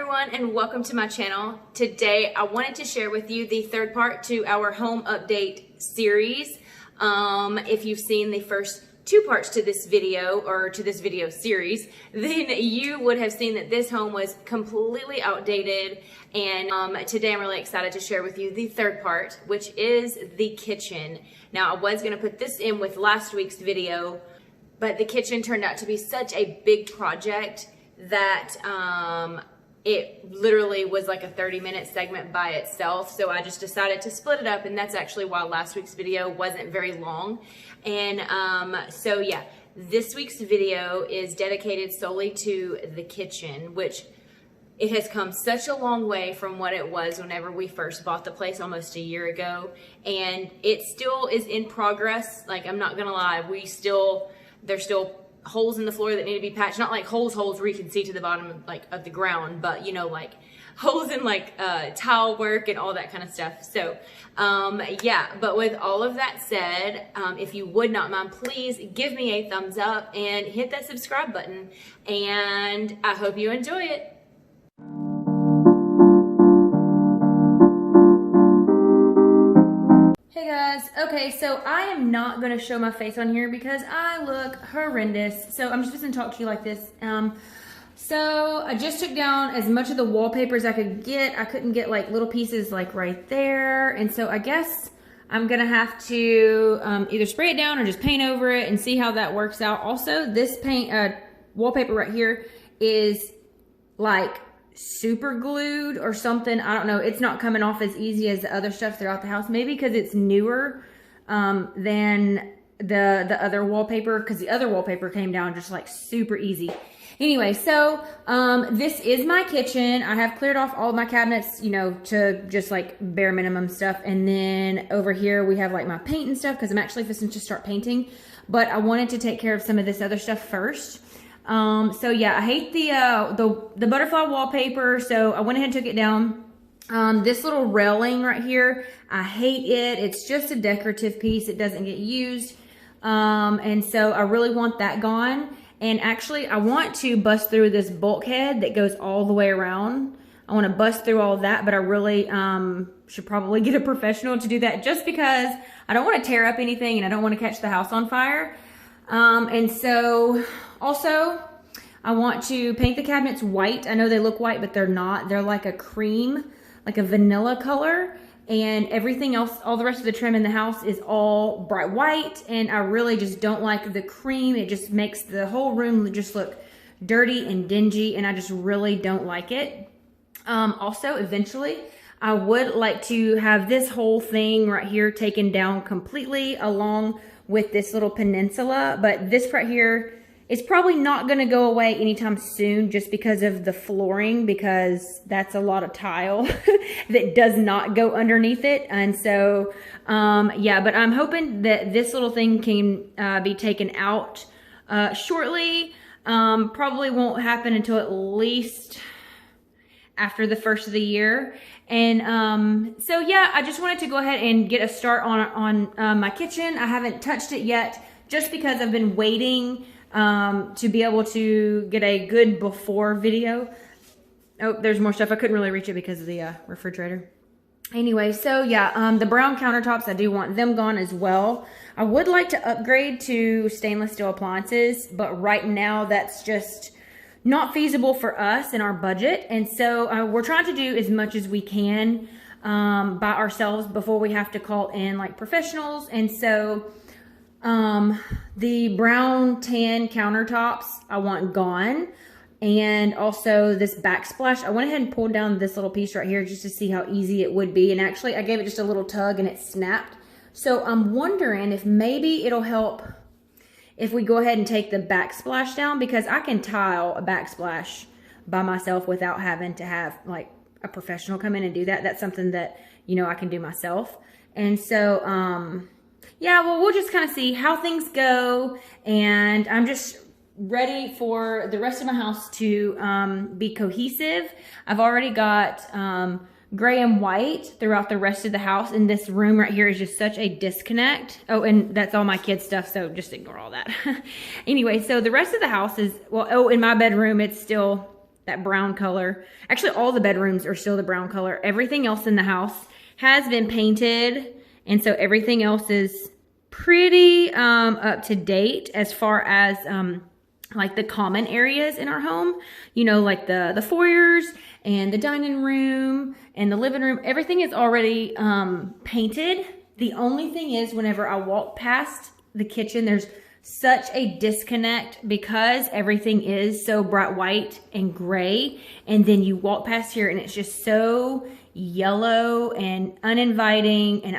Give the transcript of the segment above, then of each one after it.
everyone, and welcome to my channel. Today I wanted to share with you the third part to our home update series. If you've seen the first two parts to this video, or to this video series, then you would have seen that this home was completely outdated. And today I'm really excited to share with you the third part, which is the kitchen. Now, I was going to put this in with last week's video, but the kitchen turned out to be such a big project that it literally was like a 30-minute segment by itself. So I just decided to split it up, and that's actually why last week's video wasn't very long. And so yeah, this week's video is dedicated solely to the kitchen, which it has come such a long way from what it was whenever we first bought the place almost a year ago. And it still is in progress. Like, I'm not gonna lie, there's still holes in the floor that need to be patched. Not like holes where you can see to the bottom of the ground, but you know, like holes in like tile work and all that kind of stuff. So yeah, but with all of that said, if you would not mind, please give me a thumbs up and hit that subscribe button, and I hope you enjoy it. Hey guys, okay, so I am not going to show my face on here because I look horrendous. So I'm just going to talk to you like this. So I just took down as much of the wallpaper as I could get. I couldn't get like little pieces like right there. And so I guess I'm going to have to either spray it down or just paint over it and see how that works out. Also, this wallpaper right here is like super glued or something. I don't know. It's not coming off as easy as the other stuff throughout the house. Maybe because it's newer than the other wallpaper, because the other wallpaper came down just like super easy. Anyway, so this is my kitchen. I have cleared off all of my cabinets, you know, to just like bare minimum stuff. And then over here we have like my paint and stuff, because I'm actually fixing to start painting. But I wanted to take care of some of this other stuff first. So yeah, I hate the butterfly wallpaper, so I went ahead and took it down. This little railing right here, I hate it. It's just a decorative piece. It doesn't get used. And so I really want that gone. And actually, I want to bust through this bulkhead that goes all the way around. I want to bust through all of that, but I really should probably get a professional to do that, just because I don't want to tear up anything and I don't want to catch the house on fire. And so also I want to paint the cabinets white. I know they look white, but they're not. They're like a cream, like a vanilla color. And everything else, all the rest of the trim in the house is all bright white. And I really just don't like the cream. It just makes the whole room just look dirty and dingy, and I just really don't like it. Also, eventually, I would like to have this whole thing right here taken down completely, along with this little peninsula. But this right here is probably not going to go away anytime soon, just because of the flooring, because that's a lot of tile that does not go underneath it. And so yeah, but I'm hoping that this little thing can be taken out shortly. Probably won't happen until at least after the first of the year. And so yeah, I just wanted to go ahead and get a start on my kitchen. I haven't touched it yet, just because I've been waiting to be able to get a good before video. Oh, there's more stuff. I couldn't really reach it because of the refrigerator. Anyway, so yeah, the brown countertops, I do want them gone as well. I would like to upgrade to stainless steel appliances, but right now that's just not feasible for us in our budget. And so we're trying to do as much as we can by ourselves before we have to call in like professionals. And so the brown tan countertops I want gone. And also this backsplash, I went ahead and pulled down this little piece right here just to see how easy it would be. And actually I gave it just a little tug and it snapped. So I'm wondering if maybe it'll help if we go ahead and take the backsplash down, because I can tile a backsplash by myself without having to have like a professional come in and do that. That's something that, you know, I can do myself. And so, yeah, well, we'll just kind of see how things go. And I'm just ready for the rest of my house to be cohesive. I've already got gray and white throughout the rest of the house, and this room right here is just such a disconnect. Oh, and that's all my kids' stuff, so just ignore all that. Anyway, so the rest of the house is, well, oh, in my bedroom, it's still that brown color. Actually, all the bedrooms are still the brown color. Everything else in the house has been painted. And so everything else is pretty up to date as far as like the common areas in our home. You know, like the foyers and the dining room and the living room. Everything is already painted. The only thing is whenever I walk past the kitchen, there's such a disconnect because everything is so bright white and gray. And then you walk past here and it's just so yellow and uninviting. And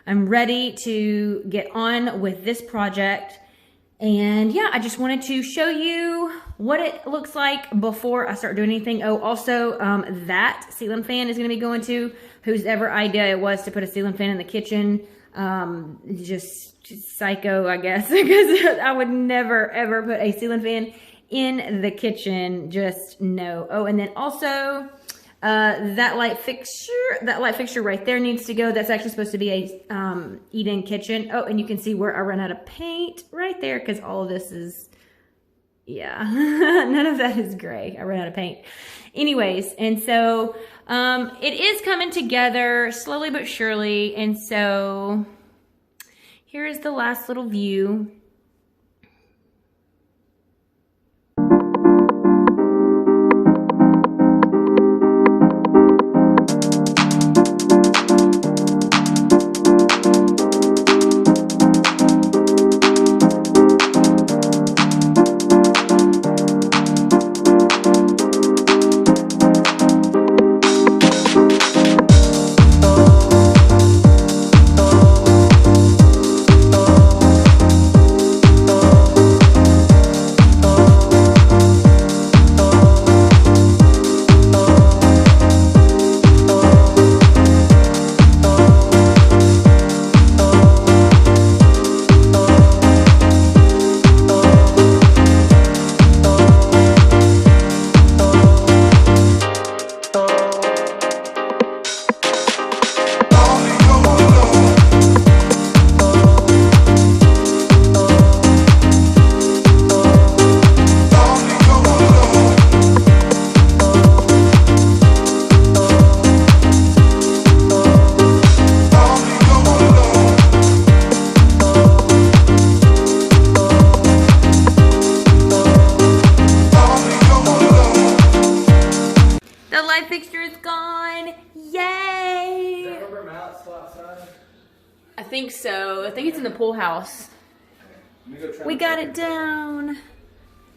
I'm ready to get on with this project. And yeah, I just wanted to show you what it looks like before I start doing anything. Oh, also, that ceiling fan is going to be going to whose ever idea it was to put a ceiling fan in the kitchen. Just psycho, I guess, because I would never, ever put a ceiling fan in the kitchen. Just no. Oh, and then also, that light fixture right there needs to go. That's actually supposed to be a eat-in kitchen. Oh, and you can see where I run out of paint right there because all of this is, yeah, none of that is gray. I ran out of paint. Anyways, and so it is coming together slowly but surely. And so here is the last little view. Fixture is gone. Yay! Is that rubber mallet still outside? I think so. I think it's in the pool house. We got it down.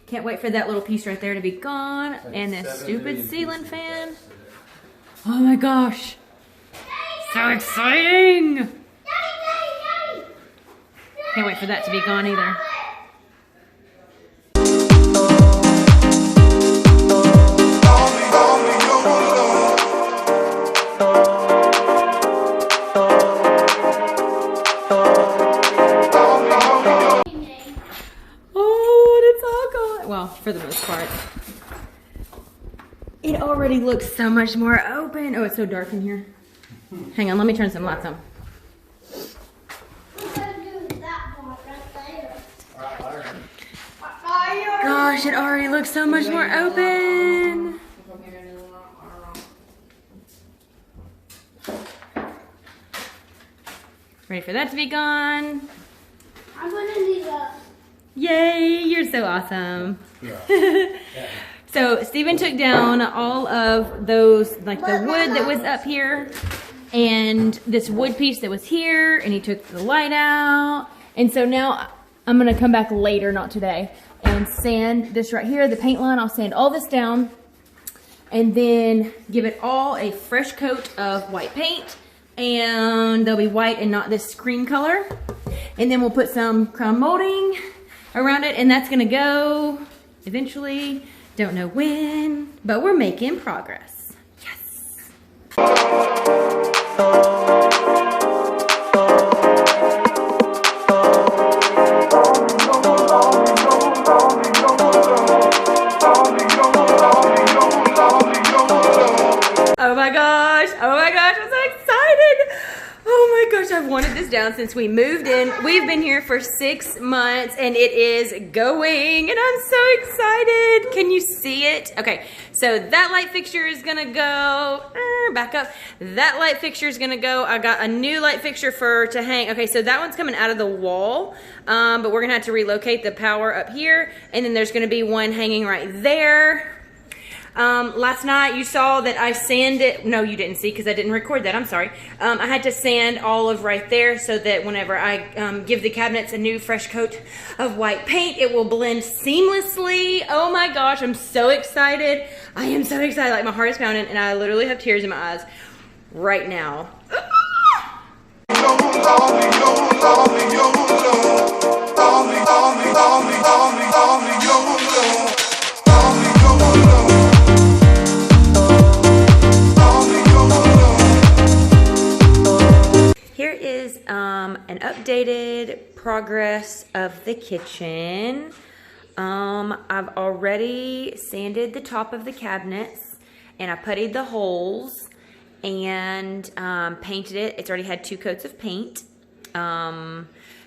Can't wait for that little piece right there to be gone. And this stupid ceiling fan. Oh my gosh. So exciting! Can't wait for that to be gone either. Well, for the most part. It already looks so much more open. Oh, it's so dark in here. Hang on, let me turn some lights on. Gosh, it already looks so much more open. Ready for that to be gone. I'm gonna need a... Yay, you're so awesome. Yeah. So Steven took down all of those, like the wood that was up here and this wood piece that was here, and he took the light out. And so now I'm gonna come back later, not today, and sand this right here, the paint line. I'll sand all this down and then give it all a fresh coat of white paint, and they'll be white and not this cream color. And then we'll put some crown molding around it, and that's gonna go eventually. Don't know when, but we're making progress. Yes. Oh my gosh, I'm so excited. Oh my gosh, I've wanted this down since we moved in. We've been here for 6 months and it is going and I'm so excited. Can you see it? Okay, so that light fixture is gonna go, back up. That light fixture is gonna go. I got a new light fixture to hang. Okay, so that one's coming out of the wall, but we're gonna have to relocate the power up here, and then there's gonna be one hanging right there. Last night you saw that I sanded, no you didn't see because I didn't record that, I'm sorry. I had to sand all of right there so that whenever I give the cabinets a new fresh coat of white paint, it will blend seamlessly. Oh my gosh, I'm so excited. I am so excited, like my heart is pounding and I literally have tears in my eyes right now. Here is an updated progress of the kitchen. I've already sanded the top of the cabinets and I puttied the holes and painted it. It's already had 2 coats of paint.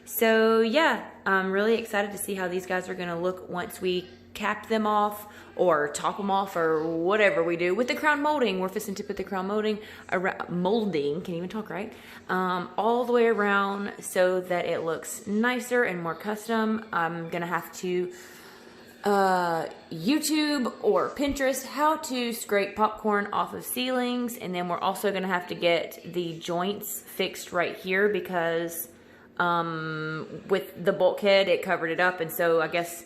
So yeah, I'm really excited to see how these guys are gonna look once we cap them off or top them off or whatever we do with the crown molding. We're fixing to put the crown molding, can't even talk right, all the way around so that it looks nicer and more custom. I'm gonna have to YouTube or Pinterest how to scrape popcorn off of ceilings, and then we're also gonna have to get the joints fixed right here because with the bulkhead it covered it up, and so I guess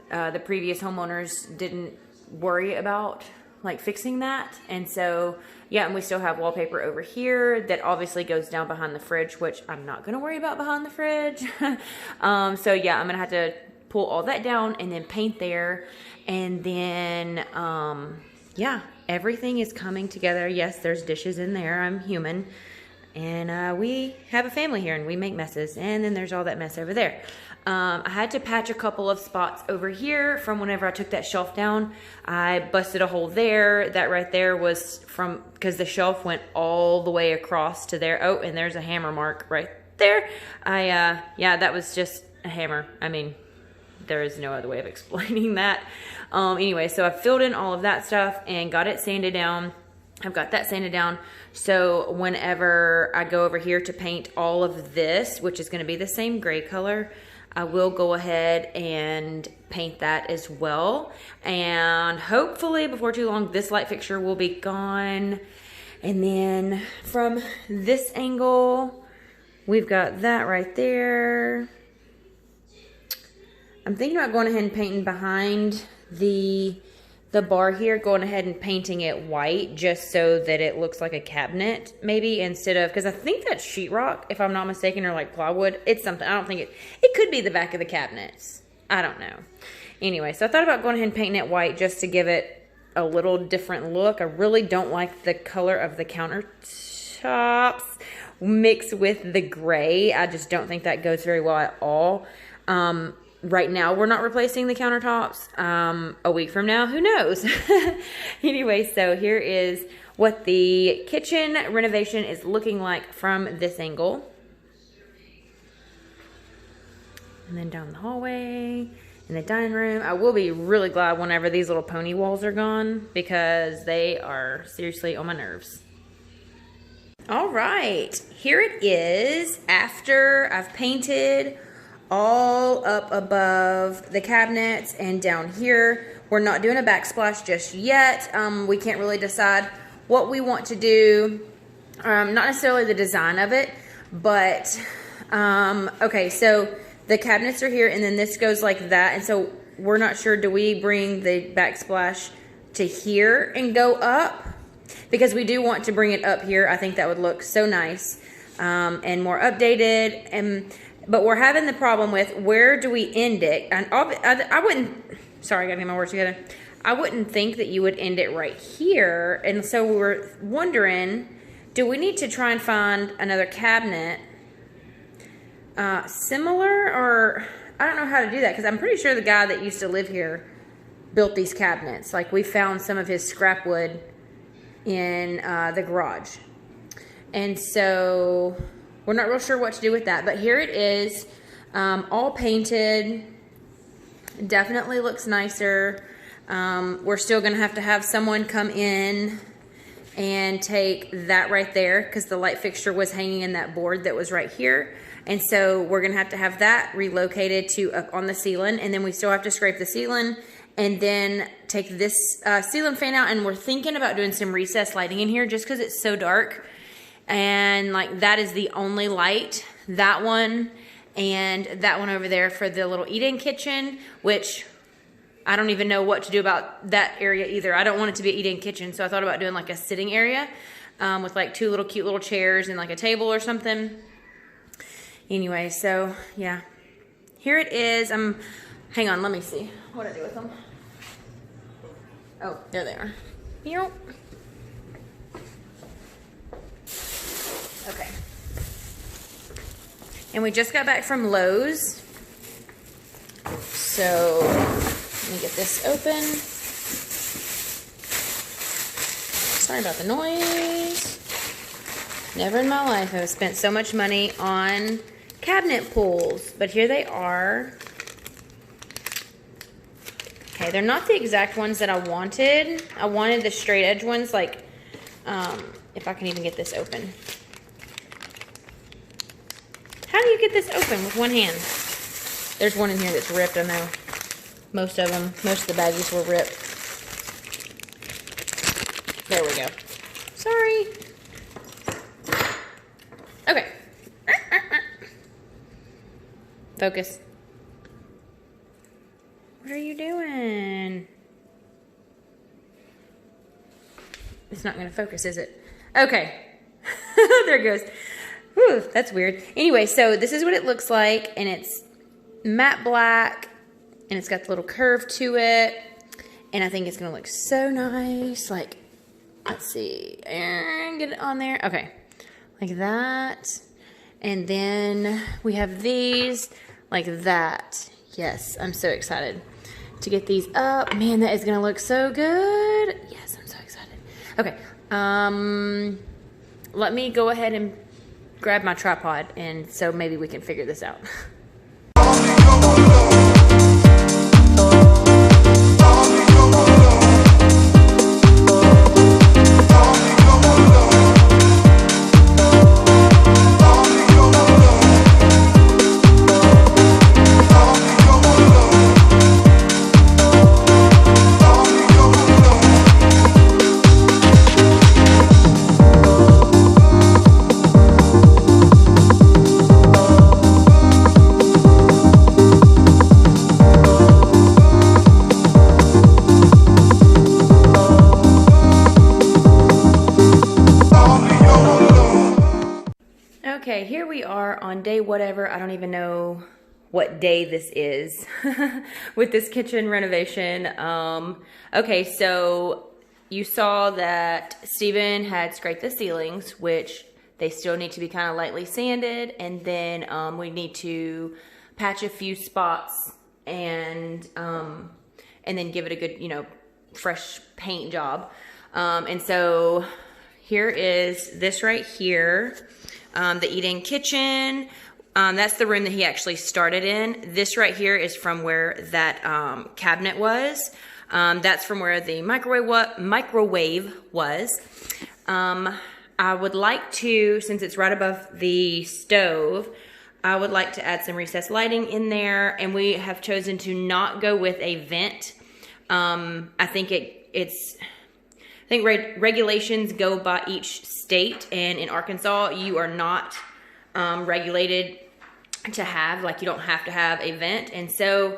the previous homeowners didn't worry about like fixing that, and so yeah, and we still have wallpaper over here that obviously goes down behind the fridge, which I'm not gonna worry about behind the fridge. So yeah, I'm gonna have to pull all that down and then paint there, and then yeah, everything is coming together. Yes, there's dishes in there, I'm human, and we have a family here and we make messes, and then there's all that mess over there. I had to patch a couple of spots over here from whenever I took that shelf down. I busted a hole there. That right there was from, because the shelf went all the way across to there. Oh, and there's a hammer mark right there. Yeah, that was just a hammer. I mean, there is no other way of explaining that. Anyway, so I filled in all of that stuff and got it sanded down. I've got that sanded down. So whenever I go over here to paint all of this, which is going to be the same gray color, I will go ahead and paint that as well. And hopefully before too long, this light fixture will be gone. And then from this angle, we've got that right there. I'm thinking about going ahead and painting behind the bar here, going ahead and painting it white just so that it looks like a cabinet maybe, instead of, because I think that's sheetrock if I'm not mistaken, or like plywood. It's something, I don't think it could be the back of the cabinets, I don't know. Anyway, so I thought about going ahead and painting it white just to give it a little different look. I really don't like the color of the countertops mixed with the gray. I just don't think that goes very well at all. Right now, we're not replacing the countertops. A week from now, who knows? Anyway, so here is what the kitchen renovation is looking like from this angle. And then down the hallway, in the dining room. I will be really glad whenever these little pony walls are gone, because they are seriously on my nerves. All right, here it is after I've painted all up above the cabinets and down here. We're not doing a backsplash just yet. We can't really decide what we want to do. Not necessarily the design of it, but okay, so the cabinets are here and then this goes like that, and so we're not sure, do we bring the backsplash to here and go up? Because we do want to bring it up here. I think that would look so nice and more updated. But we're having the problem with, where do we end it? And I wouldn't, sorry, I gotta get my words together. I wouldn't think that you would end it right here. And so we were wondering, do we need to try and find another cabinet similar, or I don't know how to do that, because I'm pretty sure the guy that used to live here built these cabinets. Like, we found some of his scrap wood in the garage. And so we're not real sure what to do with that. But here it is, all painted. Definitely looks nicer. We're still gonna have to have someone come in and take that right there because the light fixture was hanging in that board that was right here. And so we're gonna have to have that relocated to up on the ceiling, and then we still have to scrape the ceiling and then take this ceiling fan out. And we're thinking about doing some recessed lighting in here just because it's so dark. And like that is the only light, that one and that one over there for the little eat-in kitchen, which I don't even know what to do about that area either. I don't want it to be an eat-in kitchen, so I thought about doing like a sitting area with like two little cute little chairs and like a table or something. Anyway, so yeah, here it is. Hang on, let me see what I do with them. Oh, there they are. Yep. Okay. And we just got back from Lowe's. So let me get this open. Sorry about the noise. Never in my life have I spent so much money on cabinet pulls, but here they are. Okay, they're not the exact ones that I wanted. I wanted the straight edge ones, like, if I can even get this open. How do you get this open with one hand? There's one in here that's ripped, I know. Most of the baggies were ripped. There we go. Sorry. Okay. Focus. What are you doing? It's not going to focus, is it? Okay. There it goes. Whew, that's weird. Anyway, so this is what it looks like, and it's matte black, and it's got the little curve to it, and I think it's going to look so nice. Like, let's see. Get it on there. Okay. Like that. And then we have these like that. Yes, I'm so excited to get these up. Man, that is gonna look so good. Yes, I'm so excited. Okay, let me go ahead and grab my tripod, and so maybe we can figure this out. Okay, here we are on day whatever. I don't even know what day this is with this kitchen renovation. Okay, so you saw that Steven had scraped the ceilings, which they still need to be kind of lightly sanded, and then we need to patch a few spots and then give it a good, fresh paint job. And so here is this right here. The eat-in kitchen, that's the room that he actually started in. This right here is from where that cabinet was. That's from where the microwave was. I would like to, since it's right above the stove, I would like to add some recessed lighting in there, and we have chosen to not go with a vent. I think regulations go by each state, and in Arkansas, you are not regulated to have, like, you don't have to have a vent. And so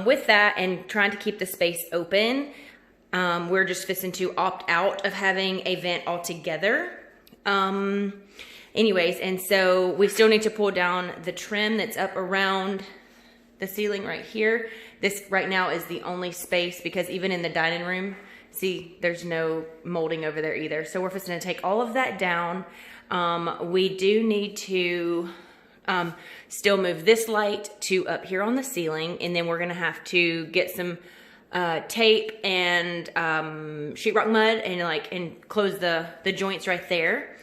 with that and trying to keep the space open, we're just fixing to opt out of having a vent altogether. Anyways, and so we still need to pull down the trim that's up around the ceiling right here. This right now is the only space, because even in the dining room, see, there's no molding over there either. So we're just going to take all of that down. We do need to still move this light to up here on the ceiling, and then we're going to have to get some tape and sheetrock mud and close the joints right there.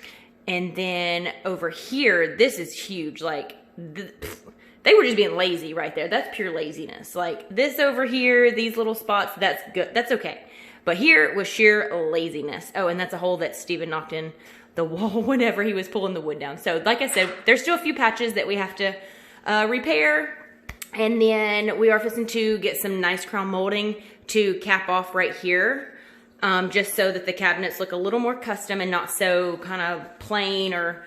And then over here, this is huge. Like, they were just being lazy right there. That's pure laziness. Like, this over here, these little spots, that's good. That's okay. But here was sheer laziness. Oh, and that's a hole that Steven knocked in the wall whenever he was pulling the wood down. So, like I said, there's still a few patches that we have to repair. And then we are fixing to get some nice crown molding to cap off right here. Just so that the cabinets look a little more custom and not so kind of plain or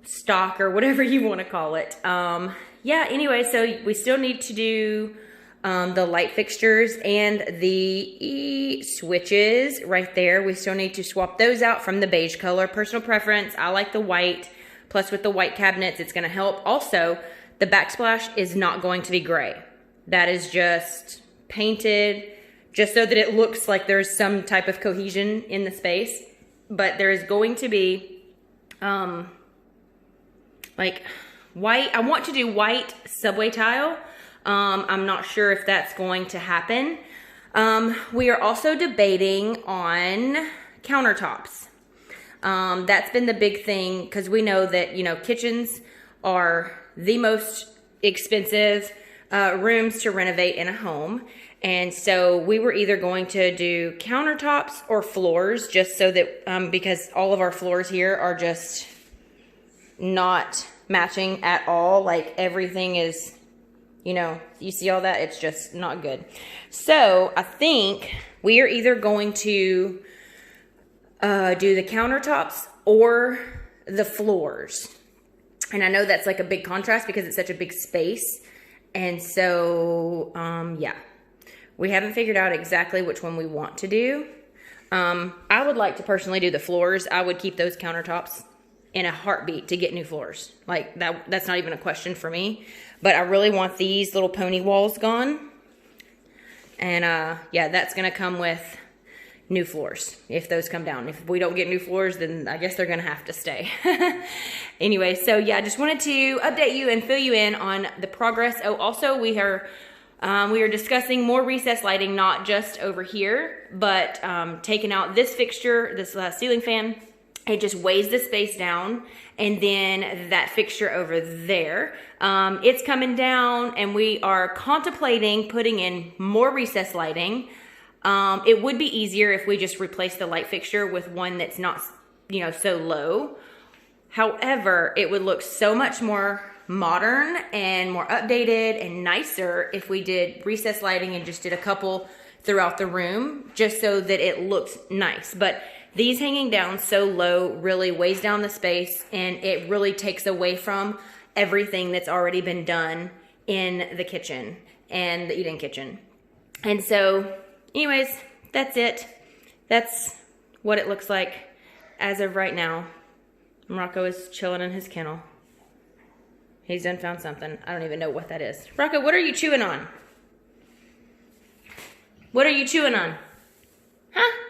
stock or whatever you want to call it. Yeah, anyway, so we still need to do the light fixtures and the switches right there. We still need to swap those out from the beige color. Personal preference, I like the white. Plus with the white cabinets, it's going to help. Also, the backsplash is not going to be gray. That is just painted just so that it looks like there's some type of cohesion in the space. But there is going to be like white. I want to do white subway tile. I'm not sure if that's going to happen. We are also debating on countertops. That's been the big thing because we know that, you know, kitchens are the most expensive rooms to renovate in a home. And so we were either going to do countertops or floors just so that, because all of our floors here are just not matching at all. Like everything is, you know, you see all that? It's just not good. So I think we are either going to do the countertops or the floors. And I know that's like a big contrast because it's such a big space. And so, yeah, we haven't figured out exactly which one we want to do. I would like to personally do the floors. I would keep those countertops in a heartbeat to get new floors. Like that's not even a question for me. But I really want these little pony walls gone. And yeah, that's gonna come with new floors if those come down. If we don't get new floors, then I guess they're gonna have to stay. Anyway, so yeah, I just wanted to update you and fill you in on the progress. Oh, also we are discussing more recessed lighting, not just over here, but taking out this fixture, this ceiling fan. It just weighs the space down, and then that fixture over there, it's coming down, and we are contemplating putting in more recessed lighting. It would be easier if we just replace the light fixture with one that's not, you know, so low. However, it would look so much more modern and more updated and nicer if we did recessed lighting and just did a couple throughout the room, just so that it looks nice. But these hanging down so low really weighs down the space, and it really takes away from everything that's already been done in the kitchen and the eat-in kitchen. And so, anyways, that's it. That's what it looks like as of right now. Rocco is chilling in his kennel. He's done found something. I don't even know what that is. Rocco, what are you chewing on? What are you chewing on? Huh?